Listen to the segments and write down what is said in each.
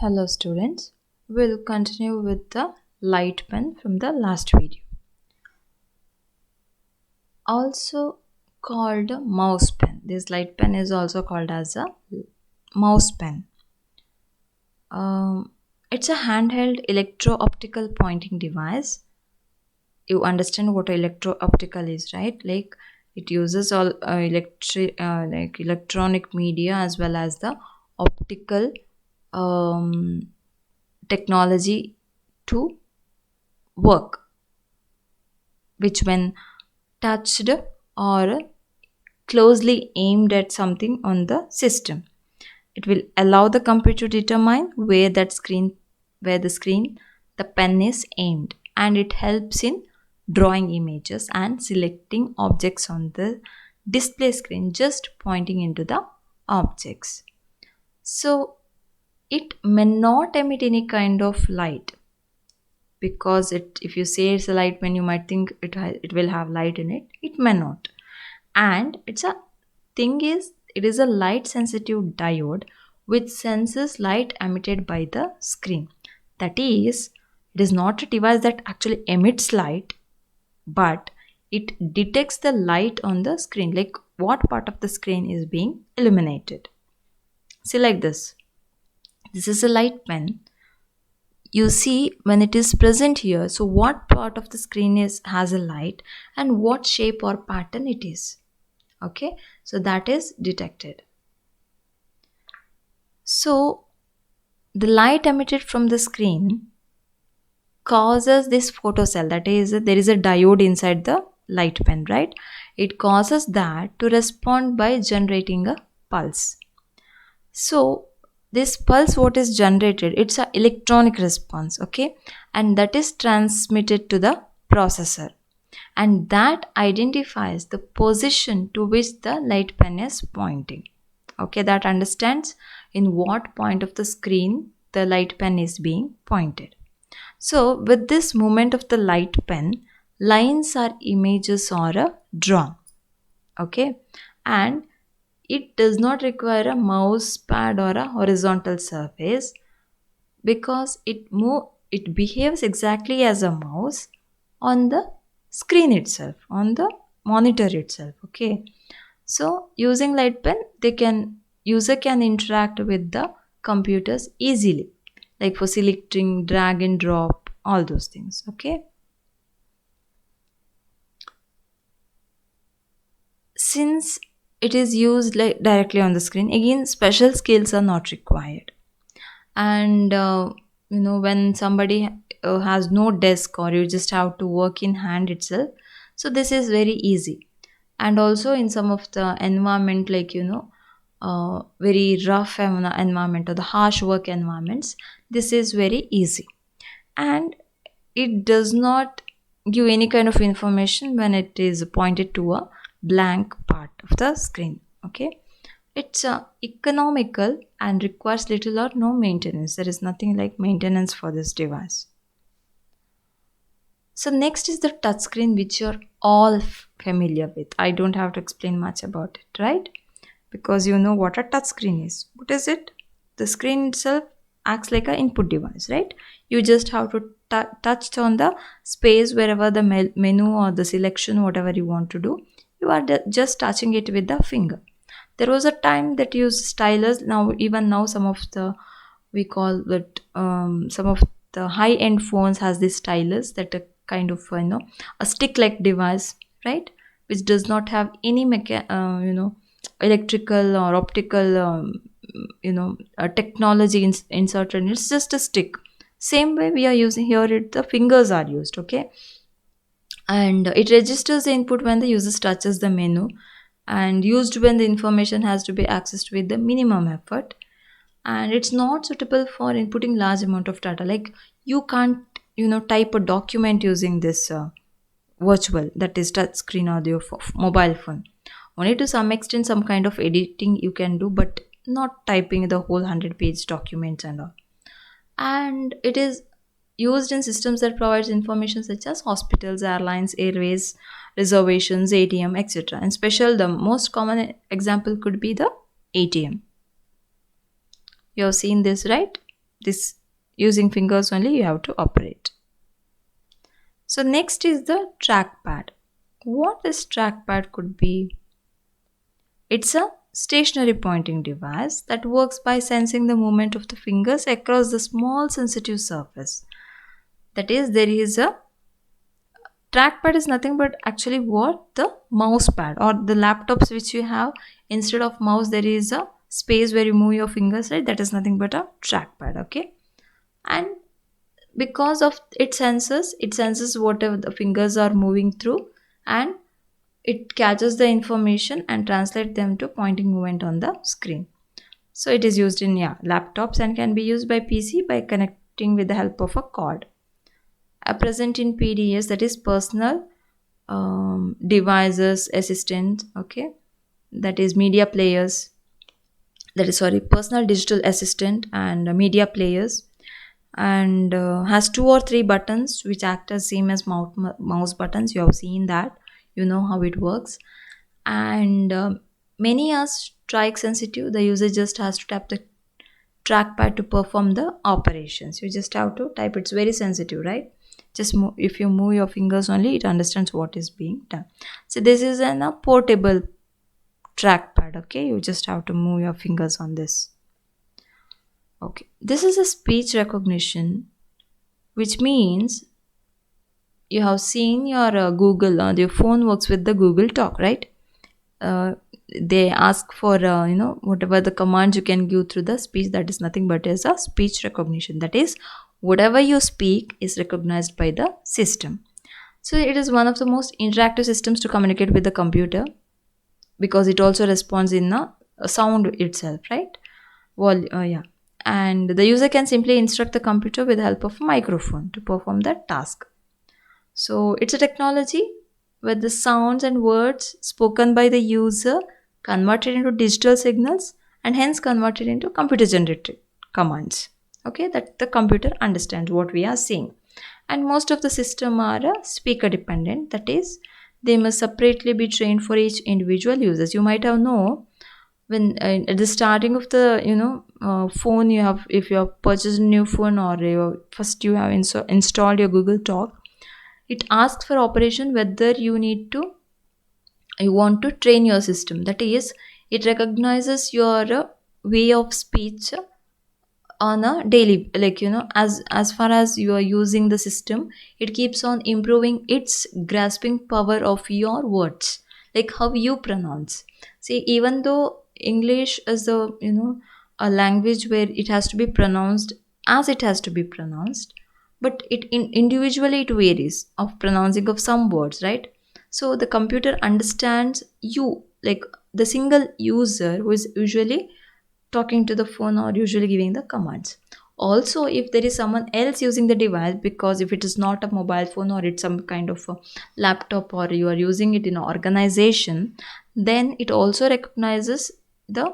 Hello students, we'll continue with the light pen from the last video. Also called a mouse pen. This light pen is also called as a mouse pen. It's a handheld electro-optical pointing device. You understand what electro-optical is, right? Like it uses all electronic media as well as the optical um, technology to work, which when touched or closely aimed at something on the system, it will allow the computer to determine where the pen is aimed, and it helps in drawing images and selecting objects on the display screen, just pointing into the objects. So it may not emit any kind of light, because if you say it's a light pen, you might think it will have light in it. It may not. And it is a light sensitive diode which senses light emitted by the screen. That is, it is not a device that actually emits light, but it detects the light on the screen, like what part of the screen is being illuminated. See, like this is a light pen. You see when it is present here, so what part of the screen has a light and what shape or pattern it is. Okay, so that is detected. So the light emitted from the screen causes this photocell, that is, there is a diode inside the light pen, right? It causes that to respond by generating a pulse. So this pulse, what is generated, it's an electronic response, okay, and that is transmitted to the processor, and that identifies the position to which the light pen is pointing. Okay, that understands in what point of the screen the light pen is being pointed. So with this movement of the light pen, lines or images are drawn. Okay, and it does not require a mouse pad or a horizontal surface, because it behaves exactly as a mouse on the screen itself, on the monitor itself. Okay, so using light pen, user can interact with the computers easily, like for selecting, drag and drop, all those things. Okay, since it is used like directly on the screen, again special skills are not required. And when somebody has no desk, or you just have to work in hand itself, so this is very easy. And also in some of the environment, like very rough environment or the harsh work environments, this is very easy. And it does not give any kind of information when it is pointed to a blank part of the screen. Okay, it's economical and requires little or no maintenance. There is nothing like maintenance for this device. So next is the touchscreen, which you're all familiar with. I don't have to explain much about it, right? Because you know what a touchscreen is. What is it? The screen itself acts like an input device, right? You just have to touch on the space wherever the menu or the selection, whatever you want to do. You are just touching it with the finger. There was a time that used stylus. Now, even now, some of the we call that some of the high end phones has this stylus, that a kind of a stick like device, right, which does not have any electrical or optical technology inserted in it. It's just a stick. Same way we are using here, the fingers are used. Okay, and it registers the input when the user touches the menu, and used when the information has to be accessed with the minimum effort. And it's not suitable for inputting large amount of data, like you can't type a document using this virtual, that is touch screen or your mobile phone. Only to some extent some kind of editing you can do, but not typing the whole 100-page documents and all. And it is used in systems that provides information such as hospitals, airlines, airways, reservations, ATM, etc. And special, the most common example could be the ATM. You have seen this, right? This using fingers only you have to operate. So next is the trackpad. What this trackpad could be? It's a stationary pointing device that works by sensing the movement of the fingers across the small sensitive surface. That is, there is a trackpad is nothing but actually what the mouse pad or the laptops which you have, instead of mouse there is a space where you move your fingers, right? That is nothing but a trackpad, okay? And because of it senses whatever the fingers are moving through, and it catches the information and translate them to pointing movement on the screen. So it is used in, yeah, laptops, and can be used by PC by connecting with the help of a cord. Present in PDS, that is personal devices assistant, okay, that is media players, that is, sorry, personal digital assistant and media players, and has two or three buttons which act as same as mouse buttons. You have seen that, you know how it works. And many are strike sensitive. The user just has to tap the trackpad to perform the operations. You just have to type. It's very sensitive, right? Just move, if you move your fingers only, it understands what is being done. So this is a portable trackpad, okay? You just have to move your fingers on this. Okay, this is a speech recognition, which means you have seen your Google, your phone works with the Google Talk, right? uh, they ask for whatever the commands you can give through the speech. That is nothing but is a speech recognition. That is, whatever you speak is recognized by the system. So it is one of the most interactive systems to communicate with the computer, because it also responds in a sound itself, right? Well, yeah. And the user can simply instruct the computer with the help of a microphone to perform that task. So it's a technology where the sounds and words spoken by the user converted into digital signals and hence converted into computer generated commands. Okay, that the computer understands what we are saying. And most of the system are speaker dependent. That is, they must separately be trained for each individual users. You might have know when at the starting of the phone, you have, if you have purchased a new phone, or first you have installed your Google Talk, it asks for operation whether you want to train your system. That is, it recognizes your way of speech on a daily, like, as far as you are using the system, it keeps on improving its grasping power of your words, like how you pronounce. See, even though English is a language where it has to be pronounced as it has to be pronounced, but individually it varies of pronouncing of some words, right? So the computer understands you, like the single user who is usually talking to the phone or usually giving the commands. Also, if there is someone else using the device, because if it is not a mobile phone or it's some kind of a laptop, or you are using it in an organization, then it also recognizes the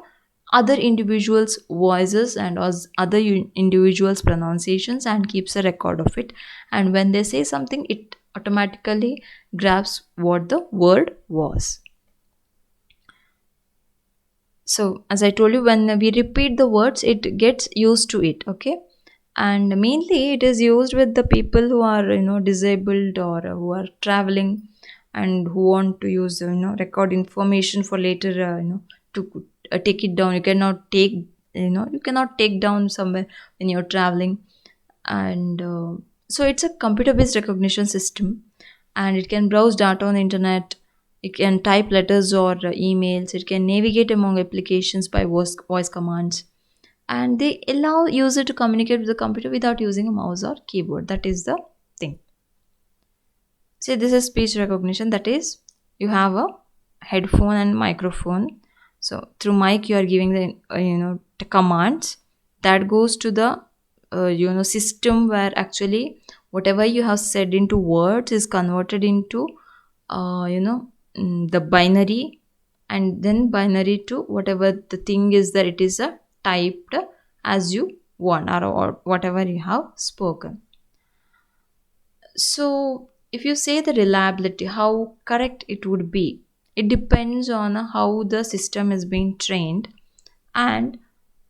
other individuals voices and as other individuals pronunciations, and keeps a record of it. And when they say something, it automatically grabs what the word was. So as I told you, when we repeat the words, it gets used to it, okay? And mainly it is used with the people who are disabled, or who are traveling, and who want to use record information for later, to take it down. You cannot take down somewhere when you're traveling. And so it's a computer based recognition system, and it can browse data on the internet. It can type letters or emails. It can navigate among applications by voice commands, and they allow user to communicate with the computer without using a mouse or keyboard. That is the thing. See, this is speech recognition. That is, you have a headphone and microphone. So through mic, you are giving the commands that goes to the system, where actually whatever you have said into words is converted into the binary, and then binary to whatever the thing is that it is typed as you want, or whatever you have spoken. So if you say the reliability, how correct it would be, it depends on how the system is being trained, and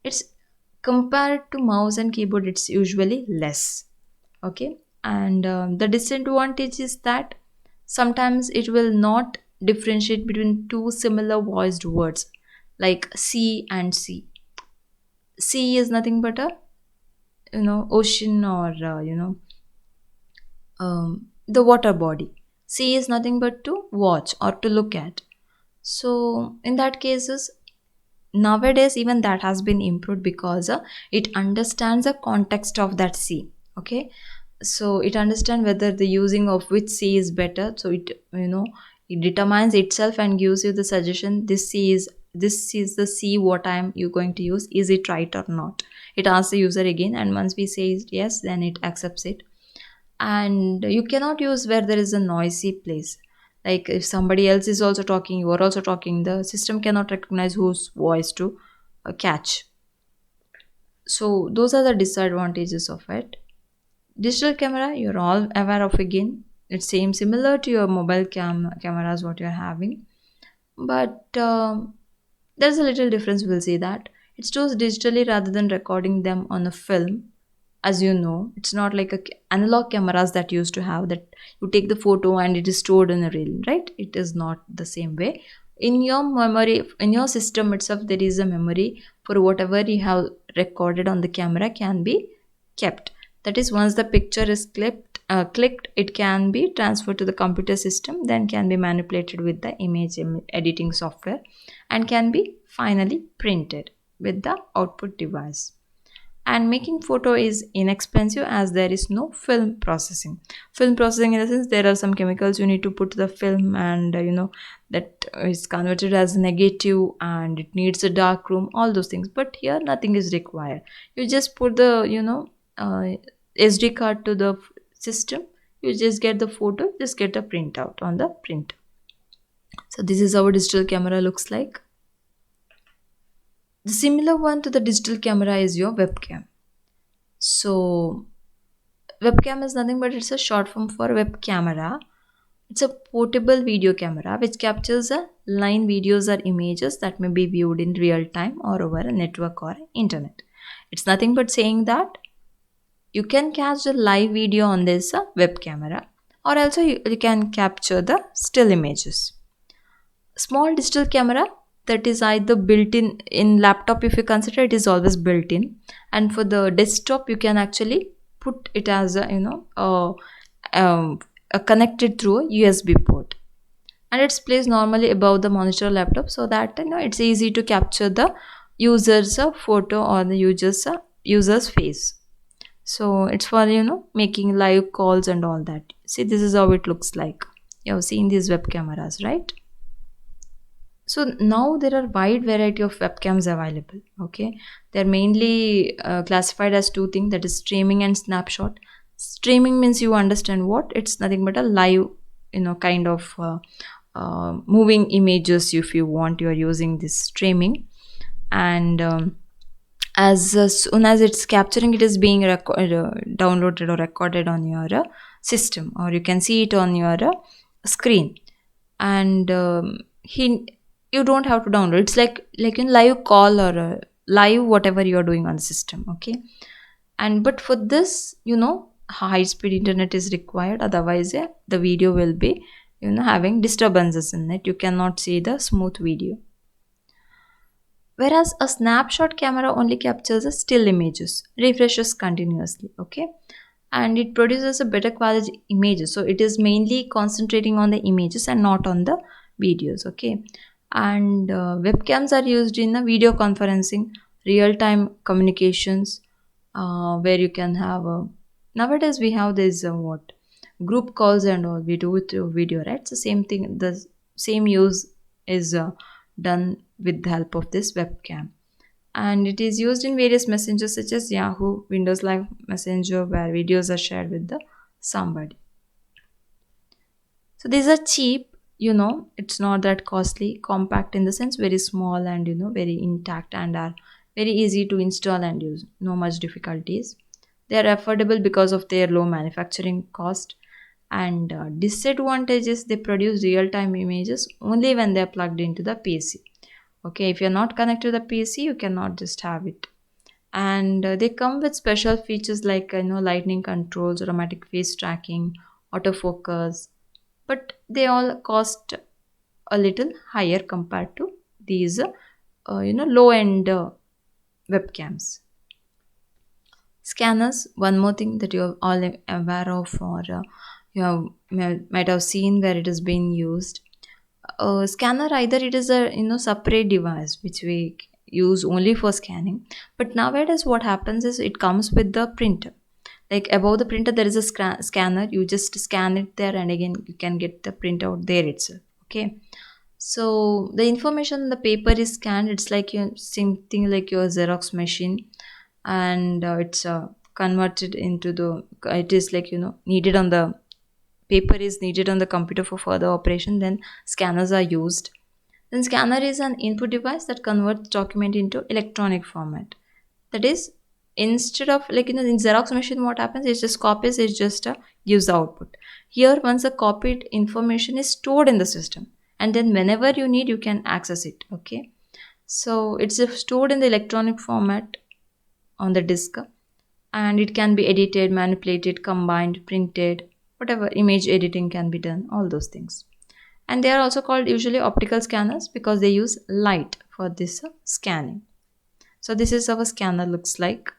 it's compared to mouse and keyboard, it's usually less. Okay, and the disadvantage is that sometimes it will not differentiate between two similar voiced words like sea and sea. Sea is nothing but a ocean, or the water body. Sea is nothing but to watch or to look at. So in that cases, nowadays even that has been improved because it understands the context of that sea. Okay, so it understands whether the using of which sea is better, so it determines itself and gives you the suggestion, this is the sea what I'm you going to use, is it right or not. It asks the user again, and once we say yes, then it accepts it. And you cannot use where there is a noisy place, like if somebody else is also talking, you are also talking, the system cannot recognize whose voice to catch. So those are the disadvantages of it. Digital camera, you're all aware of again. It seems similar to your mobile cameras what you're having, but there's a little difference. We'll see that it stores digitally rather than recording them on a film. As you know, it's not like analog cameras that used to have that you take the photo and it is stored in a reel, right? It is not the same way. In your memory, in your system itself, there is a memory for whatever you have recorded on the camera can be kept. That is, once the picture is clicked, it can be transferred to the computer system, then can be manipulated with the image editing software, and can be finally printed with the output device. And making photo is inexpensive as there is no film processing in the sense there are some chemicals you need to put to the film, and that is converted as negative, and it needs a dark room, all those things. But here nothing is required. You just put the SD card to the system, you just get the photo, just get a printout on the printer. So this is how a digital camera looks like. The similar one to the digital camera is your webcam. So webcam is nothing but it's a short form for web camera. It's a portable video camera which captures a line videos or images that may be viewed in real time or over a network or internet. It's nothing but saying that you can catch the live video on this web camera, or also you can capture the still images. Small digital camera that is either built in laptop, if you consider, it is always built in, and for the desktop you can actually put it as a connected through a USB port, and it's placed normally above the monitor laptop so that it's easy to capture the user's photo or the user's face. So it's for making live calls and all that. See, this is how it looks like. You have seen these web cameras, right? So now there are wide variety of webcams available. Okay, they're mainly classified as two things, that is streaming and snapshot. Streaming means, you understand what, it's nothing but a live kind of moving images. If you want, you are using this streaming, and as soon as it's capturing, it is being downloaded or recorded on your system, or you can see it on your screen. And he you don't have to download, it's like in live call or live whatever you are doing on the system. Okay, and but for this, high speed internet is required, otherwise the video will be having disturbances in it, you cannot see the smooth video. Whereas a snapshot camera only captures the still images, refreshes continuously. Okay, and it produces a better quality images, so it is mainly concentrating on the images and not on the videos. Okay, and webcams are used in the video conferencing, real time communications, where you can have nowadays we have this what group calls and all, we do with video, right? So same thing, the same use is done with the help of this webcam. And it is used in various messengers such as Yahoo, Windows Live Messenger, where videos are shared with the somebody. So these are cheap, it's not that costly, compact in the sense very small, and very intact, and are very easy to install and use, no much difficulties. They are affordable because of their low manufacturing cost. And disadvantages, they produce real-time images only when they are plugged into the PC. Okay, if you're not connected to the PC, you cannot just have it. and they come with special features like lightning controls, automatic face tracking, autofocus, but they all cost a little higher compared to these low end webcams. Scanners, one more thing that you're all aware of, or you have might have seen where it is being used. Scanner, either it is a separate device which we use only for scanning, but nowadays what happens is it comes with the printer. Like above the printer there is a scanner, you just scan it there and again you can get the printout there itself. Okay, so the information the paper is scanned, it's like your same thing like your Xerox machine, and it's converted into the, it is like needed on the paper is needed on the computer for further operation, then scanners are used. Then scanner is an input device that converts document into electronic format. That is, instead of like in Xerox machine what happens is just copies, it just gives the output. Here once the copied information is stored in the system, and then whenever you need you can access it. Okay, so it's stored in the electronic format on the disk, and it can be edited, manipulated, combined, printed, whatever image editing can be done, all those things. And they are also called usually optical scanners because they use light for this scanning. So this is how a scanner looks like,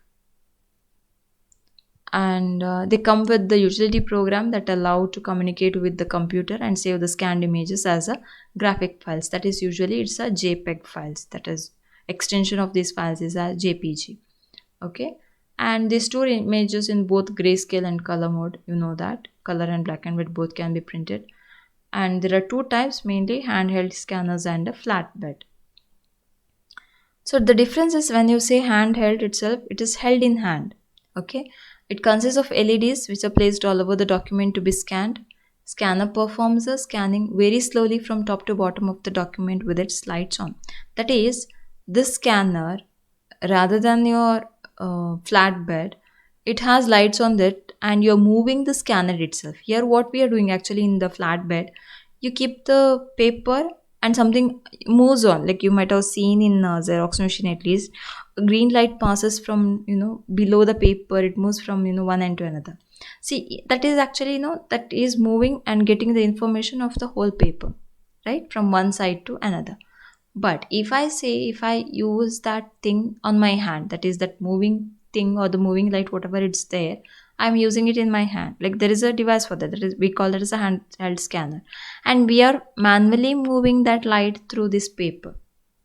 and they come with the utility program that allow to communicate with the computer and save the scanned images as a graphic files. That is usually it's a JPEG files, that is extension of these files is a JPG. Okay, and they store images in both grayscale and color mode. You know that color and black and white both can be printed. And there are two types, mainly handheld scanners and a flatbed. So the difference is when you say handheld itself, it is held in hand. Okay, it consists of LEDs which are placed all over the document to be scanned. Scanner performs the scanning very slowly from top to bottom of the document with its lights on. That is, this scanner, rather than your flatbed, it has lights on it and you're moving the scanner itself. Here what we are doing actually in the flatbed, you keep the paper and something moves on, like you might have seen in Xerox machine at least, a green light passes from below the paper, it moves from one end to another. See, that is actually that is moving and getting the information of the whole paper, right, from one side to another. But if I use that thing on my hand, that is that moving thing or the moving light, whatever it's there, I'm using it in my hand. Like there is a device for that. That is, we call that as a handheld scanner. And we are manually moving that light through this paper.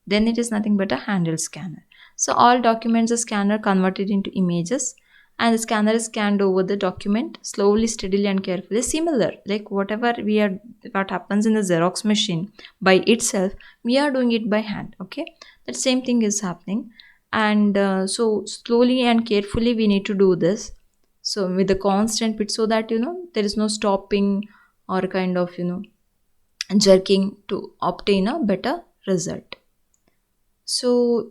Then it is nothing but a handheld scanner. So all documents are scanner converted into images, and the scanner is scanned over the document slowly, steadily, and carefully. Similar, like what happens in the Xerox machine by itself, we are doing it by hand. Okay, that same thing is happening, and so slowly and carefully we need to do this. So with the constant bit, so that there is no stopping or kind of jerking to obtain a better result. So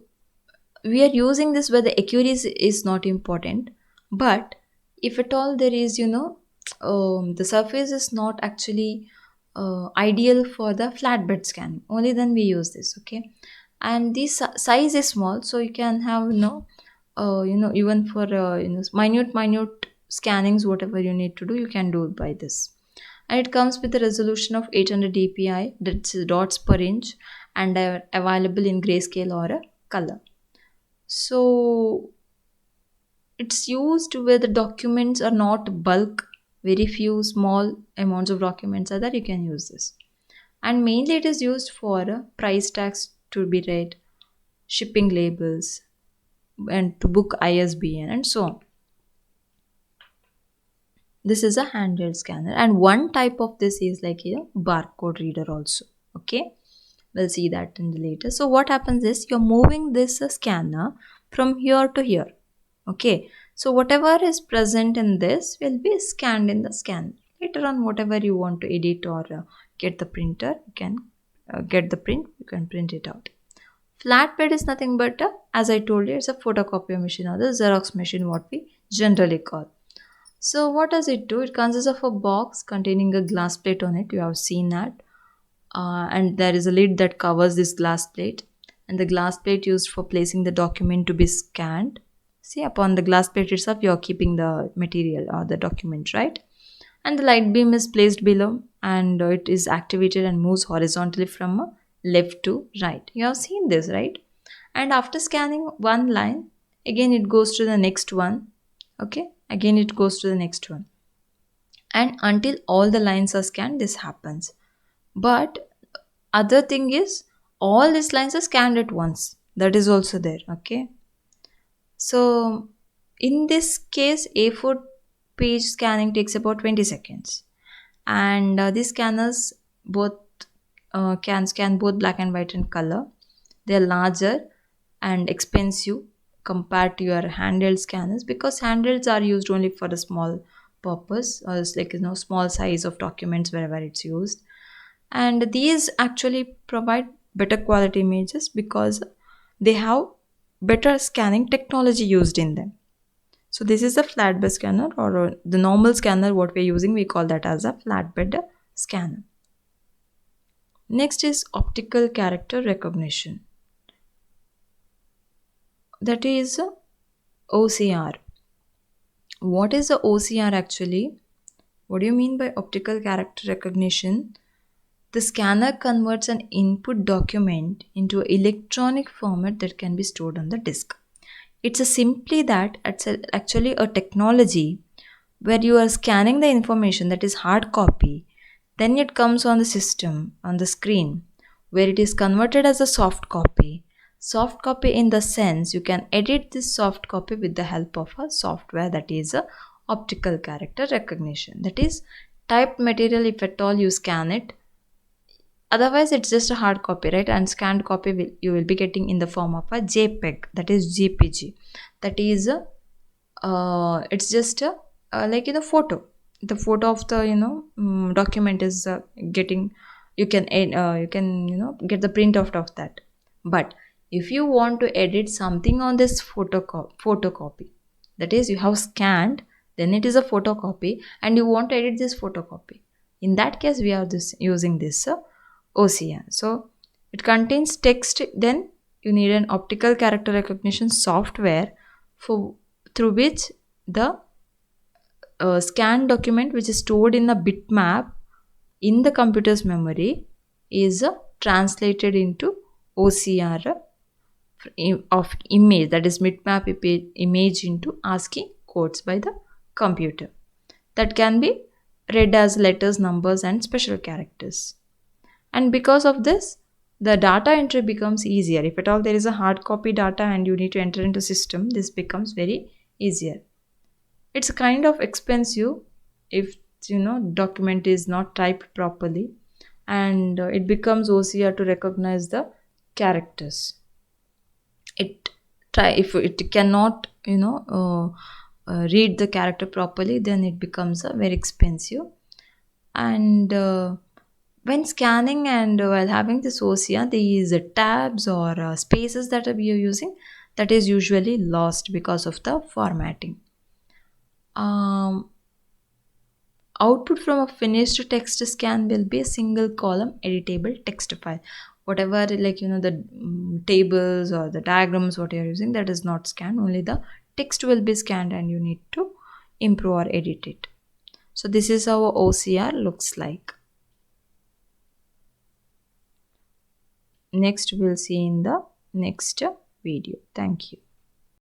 we are using this where the accuracy is not important, but if at all there is the surface is not actually ideal for the flatbed scanning, only then we use this. Okay, and this size is small, so you can have even for minute scannings, whatever you need to do, you can do it by this. And it comes with a resolution of 800 dpi, that's dots per inch, and available in grayscale or a color. So it's used where the documents are not bulk, very few small amounts of documents are there, you can use this. And mainly it is used for price tags to be read, shipping labels, and to book ISBN and so on. This is a handheld scanner, and one type of this is like barcode reader also. Okay, we'll see that in the later. So what happens is you're moving this scanner from here to here. Okay, so whatever is present in this will be scanned in the scanner. Later on, whatever you want to edit or get the printer, you can get the print, you can print it out. Flatbed is nothing but as I told you, it's a photocopier machine or the Xerox machine, what we generally call. So what does it do? It consists of a box containing a glass plate on it. You have seen that. And there is a lid that covers this glass plate. And the glass plate used for placing the document to be scanned. See, upon the glass plate itself, you are keeping the material or the document, right? And the light beam is placed below, and it is activated and moves horizontally from left to right. You have seen this, right? And after scanning one line, again it goes to the next one. Okay, again it goes to the next one, and until all the lines are scanned, this happens. But other thing is, all these lines are scanned at once. That is also there. Okay, so in this case, A4 page scanning takes about 20 seconds, and these scanners both can scan both black and white and color. They are larger and expensive compared to your handheld scanners, because handhelds are used only for a small purpose, or it's like small size of documents wherever it's used. And these actually provide better quality images because they have better scanning technology used in them. So this is a flatbed scanner, or the normal scanner what we're using, we call that as a flatbed scanner. Next is optical character recognition, that is OCR. What is the OCR actually? What do you mean by optical character recognition? The scanner converts an input document into an electronic format that can be stored on the disk. It's a simply that it's actually a technology where you are scanning the information that is hard copy, then it comes on the system, on the screen, where it is converted as a soft copy. Soft copy in the sense you can edit this soft copy with the help of a software, that is a optical character recognition. That is typed material, if at all you scan it, otherwise it's just a hard copy, right? And scanned copy you will be getting in the form of a JPEG, that is JPG. That is it's just a like photo. The photo of the document is getting, you can get the print out of that. But if you want to edit something on this photocopy, that is you have scanned, then it is a photocopy, and you want to edit this photocopy, in that case we are this using this OCR. So it contains text, then you need an optical character recognition software for through which the scanned document, which is stored in a bitmap in the computer's memory, is translated into OCR of image, that is bitmap image, into ASCII codes by the computer, that can be read as letters, numbers, and special characters. And because of this, the data entry becomes easier. If at all there is a hard copy data and you need to enter into system, this becomes very easier. It's kind of expensive if document is not typed properly, and it becomes OCR to recognize the characters. It try if it cannot read the character properly, then it becomes very expensive. And when scanning and while having this OCR, these tabs or spaces that we are using, that is usually lost because of the formatting. um, Output from a finished text scan will be a single column editable text file. Whatever, like the tables or the diagrams what you are using, that is not scanned, only the text will be scanned, and you need to improve or edit it. So this is how OCR looks like. Next we'll see in the next video. Thank you.